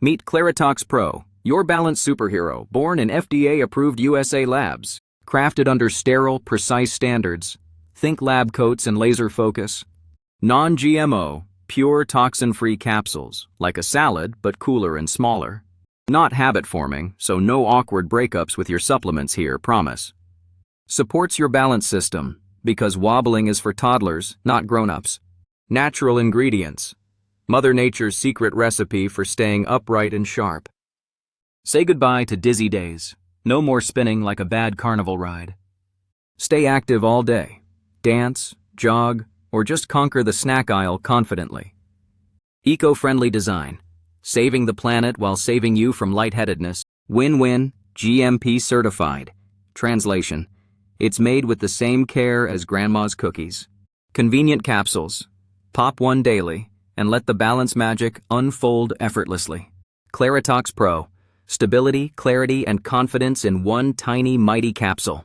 Meet Claritox Pro, your balance superhero, born in FDA-approved USA labs, crafted under sterile, precise standards. Think lab coats and laser focus. Non-GMO, pure toxin-free capsules, like a salad but cooler and smaller. Not habit-forming, so no awkward breakups with your supplements here, promise. Supports your balance system, because wobbling is for toddlers, not grown-ups. Natural ingredients. Mother Nature's secret recipe for staying upright and sharp. Say goodbye to dizzy days. No more spinning like a bad carnival ride. Stay active all day. Dance, jog, or just conquer the snack aisle confidently. Eco-friendly design. Saving the planet while saving you from lightheadedness. Win-win, GMP certified. Translation. It's made with the same care as grandma's cookies. Convenient capsules. Pop one daily and let the balance magic unfold effortlessly. Claritox Pro. Stability, clarity, and confidence in one tiny, mighty capsule.